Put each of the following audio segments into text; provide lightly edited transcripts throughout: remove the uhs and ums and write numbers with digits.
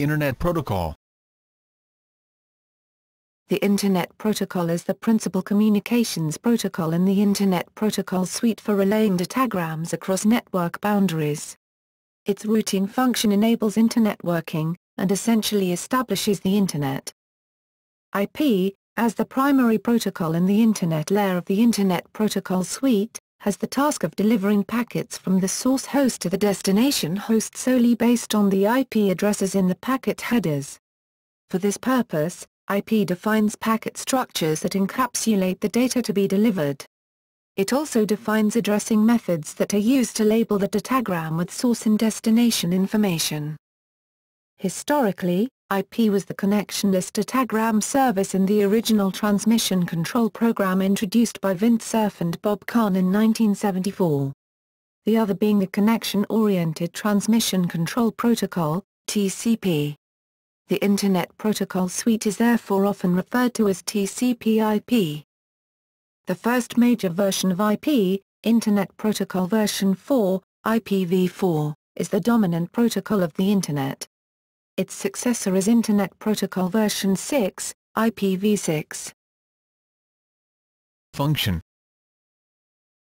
Internet Protocol. The Internet Protocol is the principal communications protocol in the Internet Protocol suite for relaying datagrams across network boundaries. Its routing function enables internetworking, and essentially establishes the Internet. IP, as the primary protocol in the Internet layer of the Internet Protocol suite, has the task of delivering packets from the source host to the destination host solely based on the IP addresses in the packet headers. For this purpose, IP defines packet structures that encapsulate the data to be delivered. It also defines addressing methods that are used to label the datagram with source and destination information. Historically, IP was the connectionless datagram service in the original transmission control program introduced by Vint Cerf and Bob Kahn in 1974. The other being the connection-oriented transmission control protocol, TCP. The Internet Protocol suite is therefore often referred to as TCP/IP. The first major version of IP, Internet Protocol version 4, IPv4, is the dominant protocol of the Internet. Its successor is Internet Protocol version 6, IPv6. Function.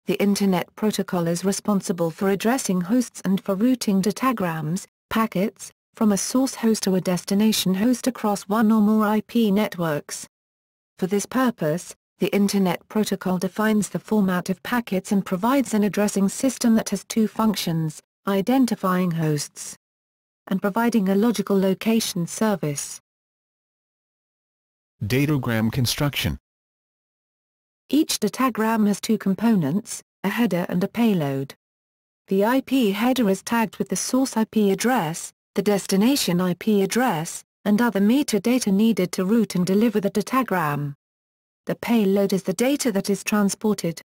The Internet Protocol is responsible for addressing hosts and for routing datagrams, packets, from a source host to a destination host across one or more IP networks. For this purpose, the Internet Protocol defines the format of packets and provides an addressing system that has two functions, identifying hosts and providing a logical location service. Datagram Construction. Each datagram has two components, a header and a payload. The IP header is tagged with the source IP address, the destination IP address, and other metadata needed to route and deliver the datagram. The payload is the data that is transported.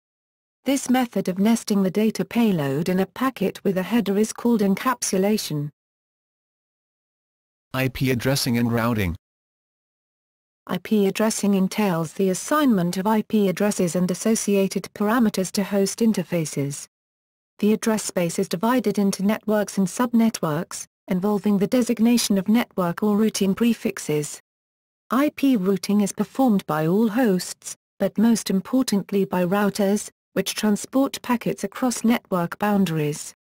This method of nesting the data payload in a packet with a header is called encapsulation. IP addressing and routing. IP addressing entails the assignment of IP addresses and associated parameters to host interfaces. The address space is divided into networks and subnetworks, involving the designation of network or routing prefixes. IP routing is performed by all hosts, but most importantly by routers, which transport packets across network boundaries.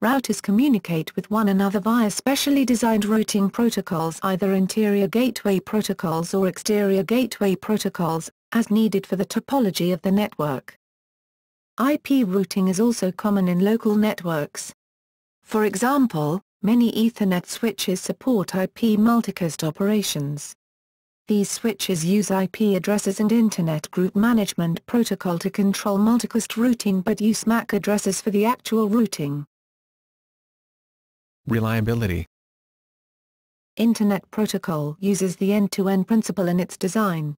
Routers communicate with one another via specially designed routing protocols, either interior gateway protocols or exterior gateway protocols, as needed for the topology of the network. IP routing is also common in local networks. For example, many Ethernet switches support IP multicast operations. These switches use IP addresses and Internet Group Management Protocol to control multicast routing but use MAC addresses for the actual routing. Reliability. Internet Protocol uses the end-to-end principle in its design.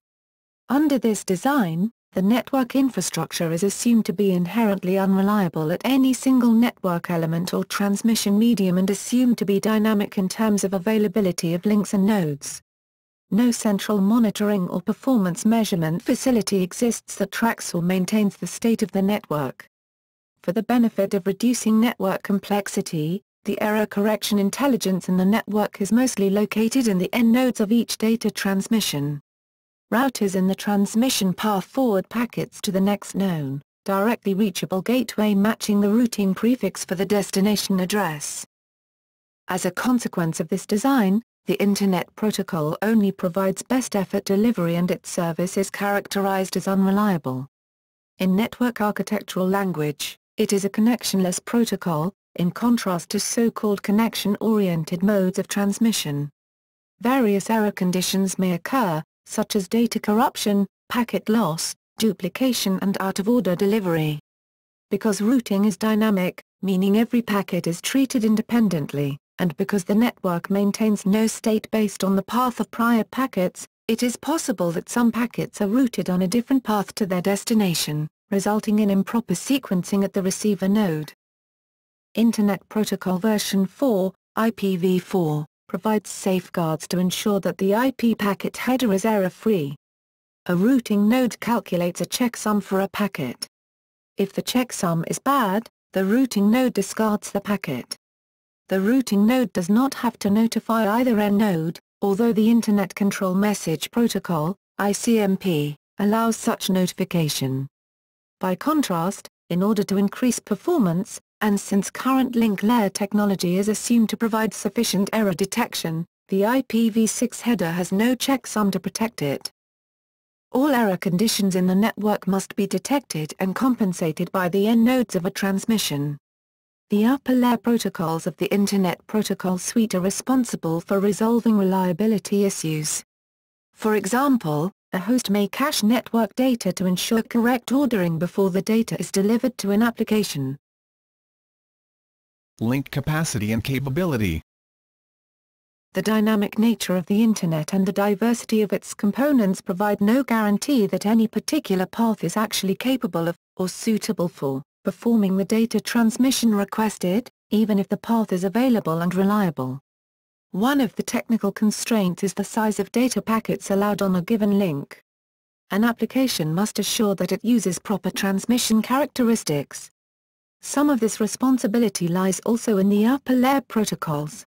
Under this design, the network infrastructure is assumed to be inherently unreliable at any single network element or transmission medium and assumed to be dynamic in terms of availability of links and nodes. No central monitoring or performance measurement facility exists that tracks or maintains the state of the network. For the benefit of reducing network complexity, the error correction intelligence in the network is mostly located in the end nodes of each data transmission. Routers in the transmission path forward packets to the next known, directly reachable gateway matching the routing prefix for the destination address. As a consequence of this design, the Internet Protocol only provides best effort delivery and its service is characterized as unreliable. In network architectural language, it is a connectionless protocol, in contrast to so-called connection-oriented modes of transmission. Various error conditions may occur, such as data corruption, packet loss, duplication and out-of-order delivery. Because routing is dynamic, meaning every packet is treated independently, and because the network maintains no state based on the path of prior packets, it is possible that some packets are routed on a different path to their destination, resulting in improper sequencing at the receiver node. Internet Protocol version 4, IPv4, provides safeguards to ensure that the IP packet header is error-free. A routing node calculates a checksum for a packet. If the checksum is bad, the routing node discards the packet. The routing node does not have to notify either end node, although the Internet Control Message Protocol, ICMP, allows such notification. By contrast, in order to increase performance, and since current link layer technology is assumed to provide sufficient error detection, the IPv6 header has no checksum to protect it. All error conditions in the network must be detected and compensated by the end nodes of a transmission. The upper layer protocols of the Internet Protocol Suite are responsible for resolving reliability issues. For example, a host may cache network data to ensure correct ordering before the data is delivered to an application. Link capacity and capability. The dynamic nature of the Internet and the diversity of its components provide no guarantee that any particular path is actually capable of, or suitable for, performing the data transmission requested, even if the path is available and reliable. One of the technical constraints is the size of data packets allowed on a given link. An application must assure that it uses proper transmission characteristics. Some of this responsibility lies also in the upper layer protocols.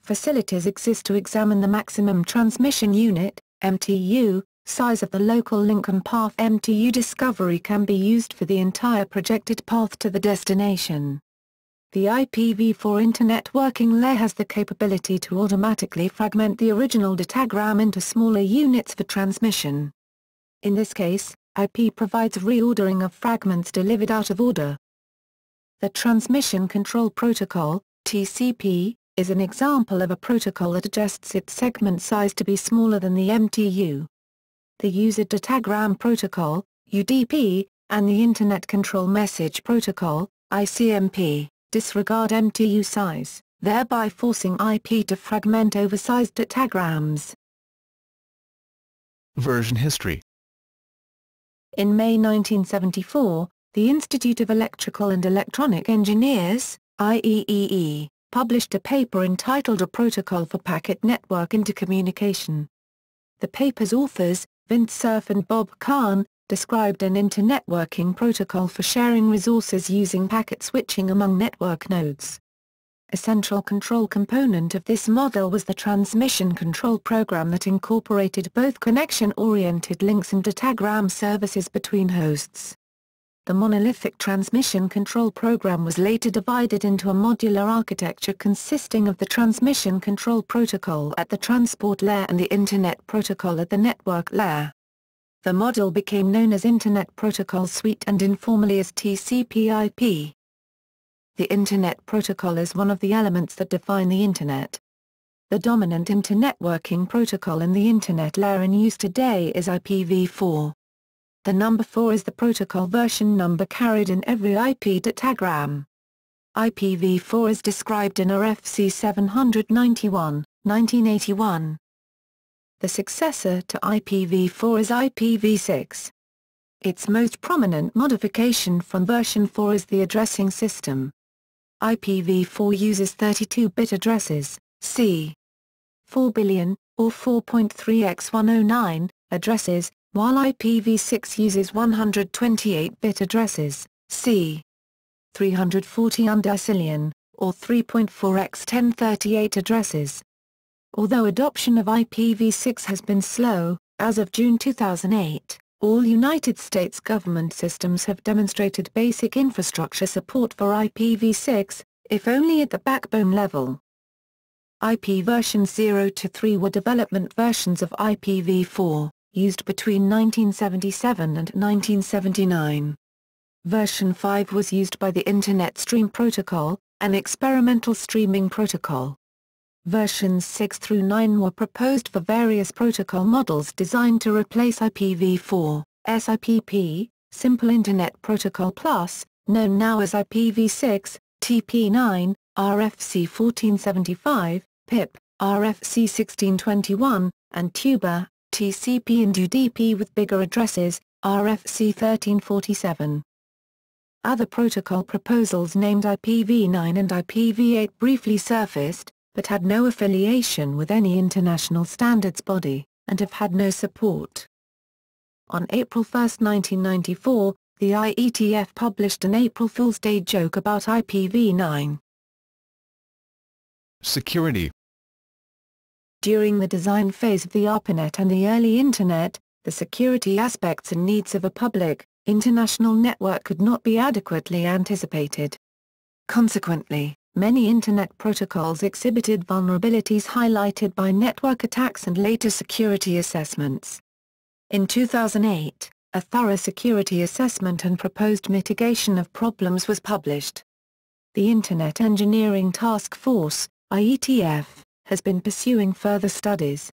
Facilities exist to examine the maximum transmission unit, MTU, size of the local link, and path MTU discovery can be used for the entire projected path to the destination. The IPv4 internetworking layer has the capability to automatically fragment the original datagram into smaller units for transmission. In this case, IP provides reordering of fragments delivered out of order. The Transmission Control Protocol, TCP, is an example of a protocol that adjusts its segment size to be smaller than the MTU. The User Datagram Protocol, UDP, and the Internet Control Message Protocol, ICMP, disregard MTU size, thereby forcing IP to fragment oversized datagrams. Version history. In May 1974, the Institute of Electrical and Electronic Engineers, IEEE, published a paper entitled A Protocol for Packet Network Intercommunication. The paper's authors, Vint Cerf and Bob Kahn, described an internetworking protocol for sharing resources using packet switching among network nodes. A central control component of this model was the transmission control program that incorporated both connection-oriented links and datagram services between hosts. The monolithic transmission control program was later divided into a modular architecture consisting of the transmission control protocol at the transport layer and the Internet protocol at the network layer. The model became known as Internet Protocol Suite and informally as TCP/IP. The Internet Protocol is one of the elements that define the Internet. The dominant internetworking protocol in the Internet layer in use today is IPv4. The number 4 is the protocol version number carried in every IP datagram. IPv4 is described in RFC 791, 1981. The successor to IPv4 is IPv6. Its most prominent modification from version 4 is the addressing system. IPv4 uses 32-bit addresses, c. 4 billion, or 4.3x109, addresses, while IPv6 uses 128-bit addresses, c. 340 undecillion, or 3.4x1038 addresses. Although adoption of IPv6 has been slow, as of June 2008, all United States government systems have demonstrated basic infrastructure support for IPv6, if only at the backbone level. IP versions 0 to 3 were development versions of IPv4, used between 1977 and 1979. Version 5 was used by the Internet Stream Protocol, an experimental streaming protocol. Versions 6 through 9 were proposed for various protocol models designed to replace IPv4, SIPP, Simple Internet Protocol Plus, known now as IPv6, TP9, RFC 1475, PIP, RFC 1621, and Tuba, TCP and UDP with bigger addresses, RFC 1347. Other protocol proposals named IPv9 and IPv8 briefly surfaced, but had no affiliation with any international standards body, and have had no support. On April 1, 1994, the IETF published an April Fool's Day joke about IPv9. Security. During the design phase of the ARPANET and the early Internet, the security aspects and needs of a public, international network could not be adequately anticipated. Consequently, many Internet protocols exhibited vulnerabilities highlighted by network attacks and later security assessments. In 2008, a thorough security assessment and proposed mitigation of problems was published. The Internet Engineering Task Force, IETF, has been pursuing further studies,